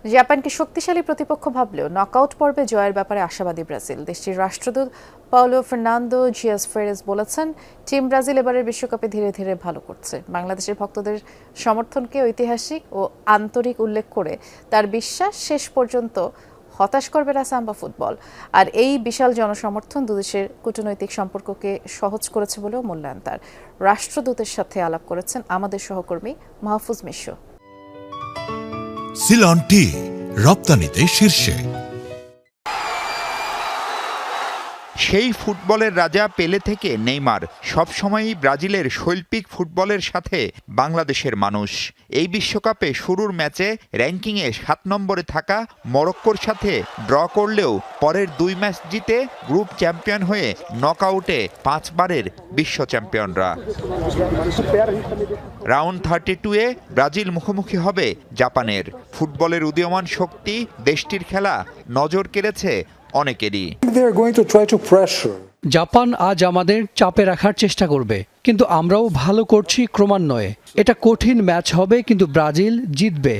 জাপানকে শক্তিশালী প্রতিপক্ষ ভাবলেও নকআউট পর্বে জয়ের ব্যাপারে আশাবাদী ব্রাজিল। দেশটির রাষ্ট্রদূত পাওলো ফার্নান্দো জিয়াস ফেরেজ বলেছেন, টিম ব্রাজিল এবারের বিশ্বকাপে ধীরে ধীরে ভালো করছে। বাংলাদেশের ভক্তদের সমর্থনকে ঐতিহাসিক ও আন্তরিক উল্লেখ করে তার বিশ্বাস, শেষ পর্যন্ত হতাশ করবে না সাম্বা ফুটবল। আর এই বিশাল জনসমর্থন দুদেশের কূটনৈতিক সম্পর্ককে সহজ করেছে বলেও মূল্যায়ন তার। রাষ্ট্রদূতের সাথে আলাপ করেছেন আমাদের সহকর্মী মাহফুজ মিশু। সিলন টি রপ্তানিতে শীর্ষে। সেই ফুটবলের রাজা পেলে থেকে নেইমার, সবসময়ই ব্রাজিলের শৈল্পিক ফুটবলের সাথে বাংলাদেশের মানুষ। এই বিশ্বকাপে শুরুর ম্যাচে র্যাঙ্কিংয়ে 7 নম্বরে থাকা মরক্কোর সাথে ড্র করলেও পরের 2 ম্যাচ জিতে গ্রুপ চ্যাম্পিয়ন হয়ে নকআউটে 5 বারের বিশ্ব চ্যাম্পিয়নরা। রাউন্ড 32-এ ব্রাজিল মুখোমুখি হবে জাপানের। ফুটবলের উদীয়মান শক্তি, দেশটির খেলা নজর কেড়েছে অনেকেরই। জাপান আজ আমাদের চাপে রাখার চেষ্টা করবে, কিন্তু আমরাও ভালো করছি ক্রমান্বয়ে। এটা কঠিন ম্যাচ হবে, কিন্তু ব্রাজিল জিতবে।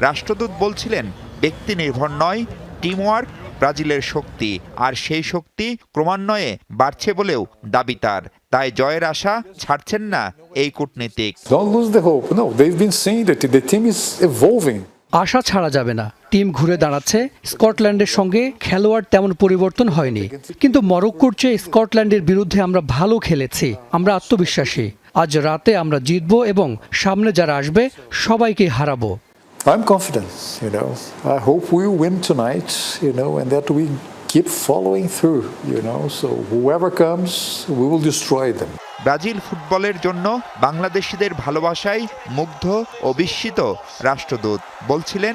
রাষ্ট্রদূত বলছিলেন, ব্যক্তি নির্ভর নয়, টিমওয়ার্ক ব্রাজিলের শক্তি, আর সেই শক্তি ক্রমান্বয়ে বাড়ছে বলেও দাবি তার। তাই জয়ের আশা ছাড়ছেন না এই কূটনীতিক। আশা ছাড়া যাবে না। টিম ঘুরে দাঁড়াচ্ছে। স্কটল্যান্ডের সঙ্গে খেলোয়াড় তেমন পরিবর্তন হয়নি, কিন্তু মরক্কোর চেয়ে স্কটল্যান্ডের বিরুদ্ধে আমরা ভালো খেলেছি। আমরা আত্মবিশ্বাসী। আজ রাতে আমরা জিতব এবং সামনে যারা আসবে সবাইকে হারাবো। I'm confident, I hope we win tonight, and that we keep following through, so whoever comes, we will destroy them. Brazil ফুটবলের জন্য বাংলাদেশিদের ভালোবাসায় মুগ্ধ ও বিস্মিত রাষ্ট্রদূত। বলছিলেন,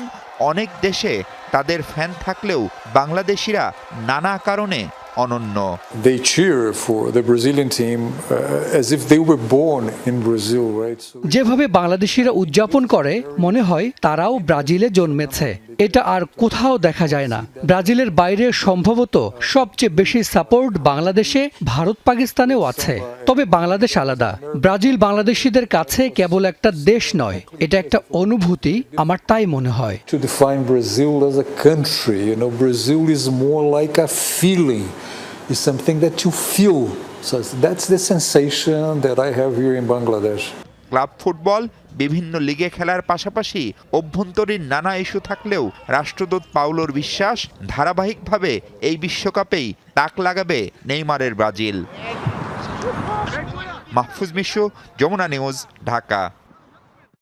অনেক দেশে তাদের ফ্যান থাকলেও বাংলাদেশিরা নানা কারণে অনন্য। They cheer for the Brazilian team as if they were born in Brazil, right? যেভাবে বাংলাদেশিরা উদযাপন করে, মনে হয় তারাও ব্রাজিলে জন্মেছে। এটা আর কোথাও দেখা যায় না। ব্রাজিলের বাইরে সম্ভবত সবচেয়ে বেশি সাপোর্ট বাংলাদেশে, ভারত পাকিস্তানেও আছে। তবে বাংলাদেশ আলাদা। ব্রাজিল বাংলাদেশিদের কাছে কেবল একটা দেশ নয়, এটা একটা অনুভূতি, আমার তাই মনে হয়। To define Brazil as a country, Brazil is more like a feeling. It's something that you feel. So that's the sensation that I have here in Bangladesh. Club football, বিভিন্ন লিগে খেলার পাশাপাশি অভ্যন্তরীণ নানা ইস্যু থাকলেও রাষ্ট্রদূত পাওলোর বিশ্বাস, ধারাবাহিকভাবে এই বিশ্বকাপেই তাক লাগাবে নেইমারের ব্রাজিল। মাহফুজ মিশু, যমুনা নিউজ, ঢাকা।